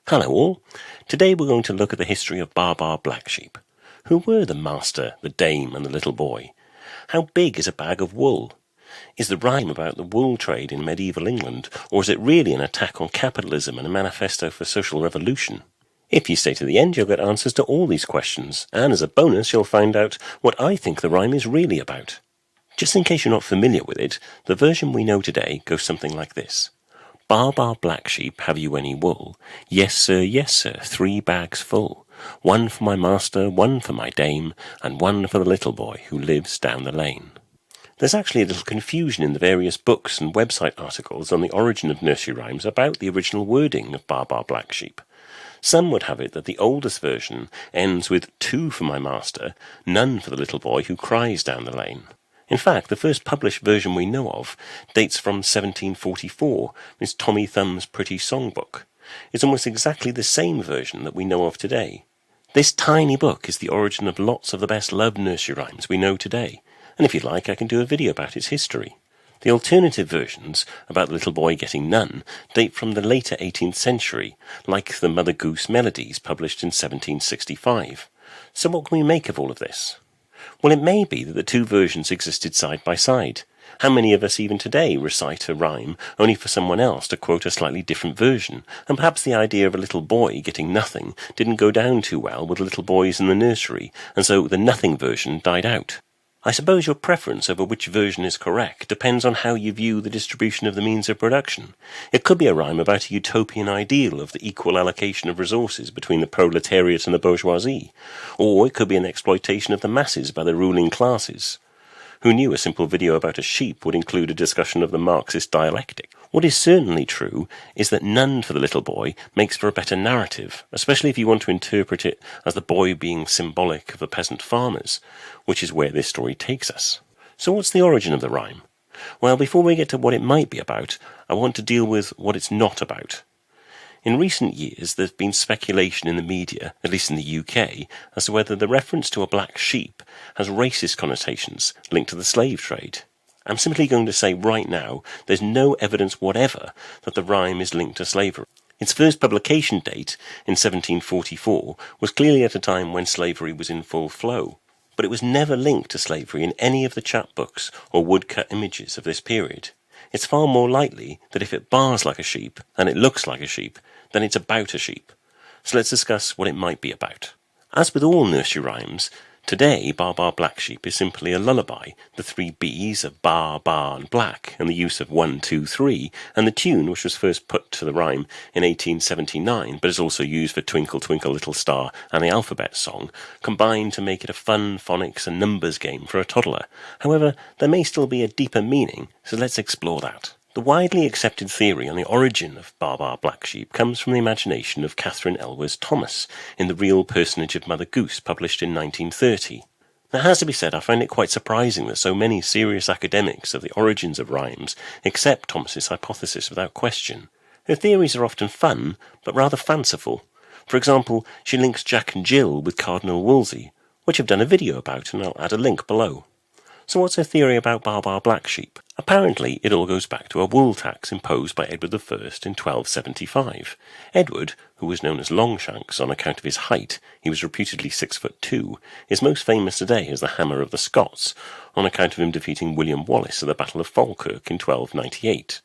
Hello all. Today we're going to look at the history of Baa Black sheep. Who were the master, the dame and the little boy? How big is a bag of wool? Is the rhyme about the wool trade in medieval England, or is it really an attack on capitalism and a manifesto for social revolution? If you stay to the end, you'll get answers to all these questions, and as a bonus you'll find out what I think the rhyme is really about. Just in case you're not familiar with it, the version we know today goes something like this. Baa Black sheep, have you any wool? Yes, sir, 3 bags full. 1 for my master, 1 for my dame, and 1 for the little boy who lives down the lane. There's actually a little confusion in the various books and website articles on the origin of nursery rhymes about the original wording of Baa Black sheep. Some would have it that the oldest version ends with 2 for my master, none for the little boy who cries down the lane. In fact, the first published version we know of dates from 1744, is Tommy Thumb's Pretty Songbook. It's almost exactly the same version that we know of today. This tiny book is the origin of lots of the best-loved nursery rhymes we know today, and if you'd like I can do a video about its history. The alternative versions, about the little boy getting none, date from the later 18th century, like the Mother Goose Melodies published in 1765. So what can we make of all of this? Well, it may be that the 2 versions existed side by side. How many of us even today recite a rhyme only for someone else to quote a slightly different version, and perhaps the idea of a little boy getting nothing didn't go down too well with little boys in the nursery, and so the nothing version died out. I suppose your preference over which version is correct depends on how you view the distribution of the means of production. It could be a rhyme about a utopian ideal of the equal allocation of resources between the proletariat and the bourgeoisie, or it could be an exploitation of the masses by the ruling classes. Who knew a simple video about a sheep would include a discussion of the Marxist dialectic? What is certainly true is that none for the little boy makes for a better narrative, especially if you want to interpret it as the boy being symbolic of the peasant farmers, which is where this story takes us. So what's the origin of the rhyme? Well, before we get to what it might be about, I want to deal with what it's not about. In recent years, there's been speculation in the media, at least in the UK, as to whether the reference to a black sheep has racist connotations linked to the slave trade. I'm simply going to say right now, there's no evidence whatever that the rhyme is linked to slavery. Its first publication date, in 1744, was clearly at a time when slavery was in full flow, but it was never linked to slavery in any of the chapbooks or woodcut images of this period. It's far more likely that if it bars like a sheep, and it looks like a sheep, then it's about a sheep. So let's discuss what it might be about. As with all nursery rhymes, today Baa Black sheep is simply a lullaby, the 3 B's of Baa, and Black, and the use of 1, 2, 3, and the tune which was first put to the rhyme in 1879, but is also used for Twinkle Twinkle Little Star and the alphabet song, combined to make it a fun phonics and numbers game for a toddler. However, there may still be a deeper meaning, so let's explore that. The widely accepted theory on the origin of Baa Black sheep comes from the imagination of Catherine Elwes Thomas in The Real Personage of Mother Goose, published in 1930. Now, it has to be said, I find it quite surprising that so many serious academics of the origins of rhymes accept Thomas's hypothesis without question. Her theories are often fun, but rather fanciful. For example, she links Jack and Jill with Cardinal Wolsey, which I've done a video about, and I'll add a link below. So what's her theory about Baa Black sheep? Apparently, it all goes back to a wool tax imposed by Edward I in 1275. Edward, who was known as Longshanks on account of his height, he was reputedly 6'2", is most famous today as the Hammer of the Scots, on account of him defeating William Wallace at the Battle of Falkirk in 1298.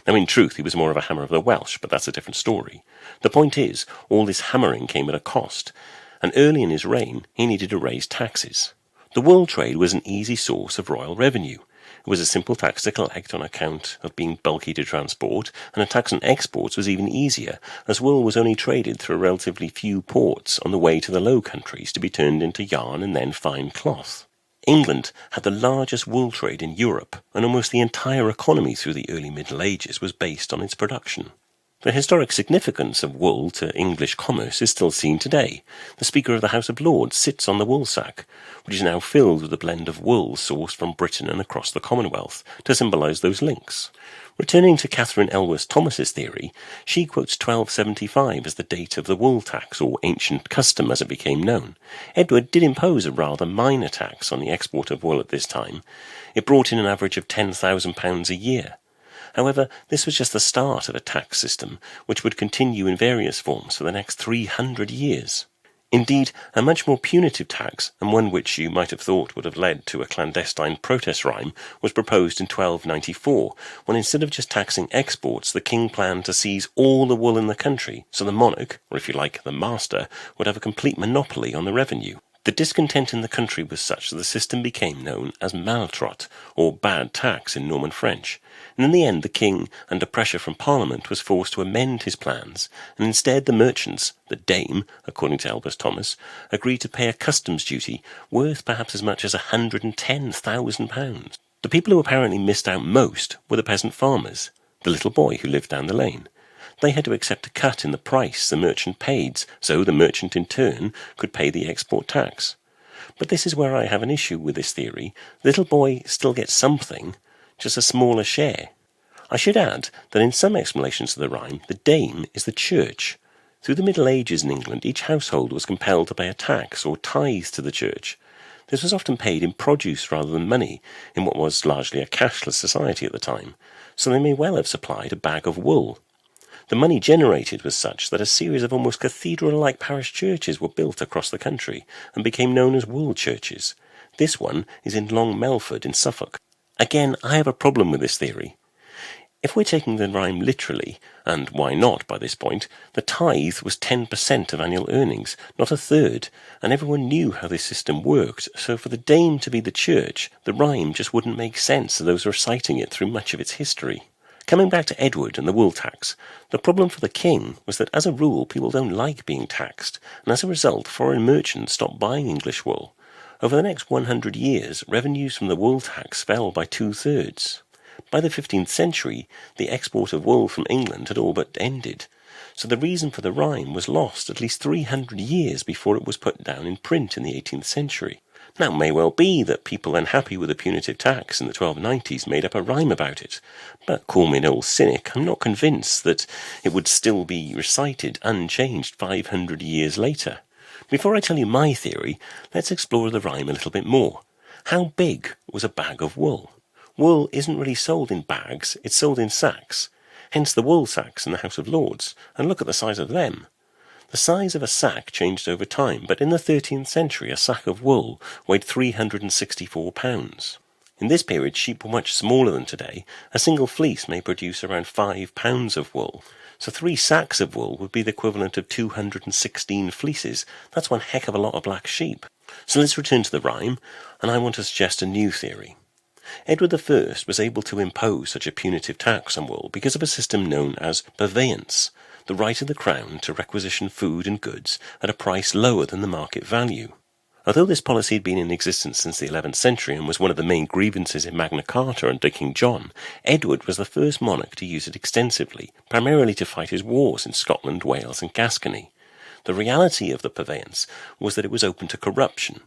Now, in truth, he was more of a Hammer of the Welsh, but that's a different story. The point is, all this hammering came at a cost, and early in his reign, he needed to raise taxes. The wool trade was an easy source of royal revenue. It was a simple tax to collect on account of being bulky to transport, and a tax on exports was even easier, as wool was only traded through relatively few ports on the way to the Low Countries to be turned into yarn and then fine cloth. England had the largest wool trade in Europe, and almost the entire economy through the early Middle Ages was based on its production. The historic significance of wool to English commerce is still seen today. The Speaker of the House of Lords sits on the woolsack, which is now filled with a blend of wool sourced from Britain and across the Commonwealth, to symbolise those links. Returning to Catherine Elwes Thomas's theory, she quotes 1275 as the date of the wool tax, or ancient custom as it became known. Edward did impose a rather minor tax on the export of wool at this time. It brought in an average of £10,000 a year. However, this was just the start of a tax system which would continue in various forms for the next 300 years. Indeed, a much more punitive tax, and one which you might have thought would have led to a clandestine protest rhyme, was proposed in 1294, when instead of just taxing exports, the king planned to seize all the wool in the country, so the monarch, or if you like, the master, would have a complete monopoly on the revenue. The discontent in the country was such that the system became known as maltrot, or bad tax in Norman French, and in the end the king, under pressure from Parliament, was forced to amend his plans, and instead the merchants, the dame, according to Elbert Thomas, agreed to pay a customs duty worth perhaps as much as £110,000. The people who apparently missed out most were the peasant farmers, the little boy who lived down the lane. They had to accept a cut in the price the merchant paid, so the merchant in turn could pay the export tax. But this is where I have an issue with this theory. The little boy still gets something, just a smaller share. I should add that in some explanations of the rhyme, the dame is the church. Through the Middle Ages in England, each household was compelled to pay a tax or tithe to the church. This was often paid in produce rather than money, in what was largely a cashless society at the time, so they may well have supplied a bag of wool. The money generated was such that a series of almost cathedral-like parish churches were built across the country and became known as wool churches. This one is in Long Melford in Suffolk. Again, I have a problem with this theory. If we're taking the rhyme literally, and why not by this point, the tithe was 10% of annual earnings, not a third, and everyone knew how this system worked, so for the dame to be the church, the rhyme just wouldn't make sense to those reciting it through much of its history. Coming back to Edward and the wool tax, the problem for the king was that as a rule people don't like being taxed, and as a result foreign merchants stopped buying English wool. Over the next 100 years, revenues from the wool tax fell by 2/3. By the 15th century, the export of wool from England had all but ended, so the reason for the rhyme was lost at least 300 years before it was put down in print in the 18th century. Now, it may well be that people unhappy with the punitive tax in the 1290s made up a rhyme about it, but call me an old cynic, I'm not convinced that it would still be recited unchanged 500 years later. Before I tell you my theory, let's explore the rhyme a little bit more. How big was a bag of wool? Wool isn't really sold in bags, it's sold in sacks, hence the wool sacks in the House of Lords, and look at the size of them. The size of a sack changed over time, but in the 13th century a sack of wool weighed 364 pounds. In this period sheep were much smaller than today. A single fleece may produce around 5 pounds of wool, so 3 sacks of wool would be the equivalent of 216 fleeces. That's one heck of a lot of black sheep. So let's return to the rhyme, and I want to suggest a new theory. Edward I was able to impose such a punitive tax on wool because of a system known as purveyance, the right of the crown to requisition food and goods at a price lower than the market value. Although this policy had been in existence since the 11th century and was one of the main grievances in Magna Carta under King John, Edward was the first monarch to use it extensively, primarily to fight his wars in Scotland, Wales and Gascony. The reality of the purveyance was that it was open to corruption.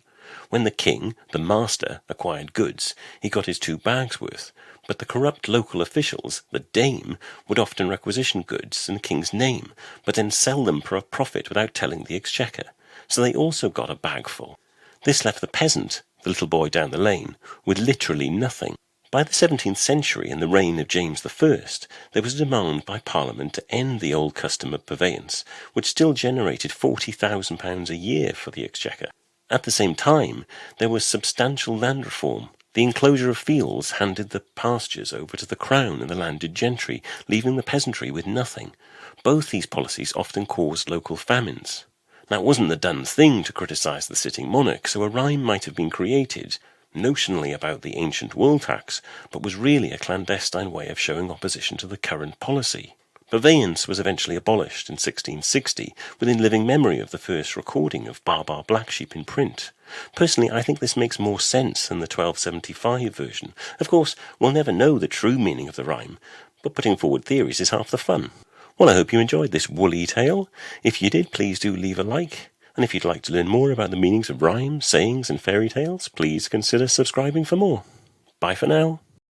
When the king, the master, acquired goods, he got his 2 bags' worth, but the corrupt local officials, the dame, would often requisition goods in the king's name, but then sell them for a profit without telling the exchequer, so they also got a bagful. This left the peasant, the little boy down the lane, with literally nothing. By the 17th century, in the reign of James I, there was a demand by Parliament to end the old custom of purveyance, which still generated £40,000 a year for the exchequer. At the same time, there was substantial land reform. The enclosure of fields handed the pastures over to the crown and the landed gentry, leaving the peasantry with nothing. Both these policies often caused local famines. Now, it wasn't the done thing to criticise the sitting monarch, so a rhyme might have been created, notionally about the ancient wool tax, but was really a clandestine way of showing opposition to the current policy. Purveyance was eventually abolished in 1660, within living memory of the first recording of Baa Black sheep in print. Personally, I think this makes more sense than the 1275 version. Of course, we'll never know the true meaning of the rhyme, but putting forward theories is half the fun. Well, I hope you enjoyed this woolly tale. If you did, please do leave a like. And if you'd like to learn more about the meanings of rhymes, sayings, and fairy tales, please consider subscribing for more. Bye for now.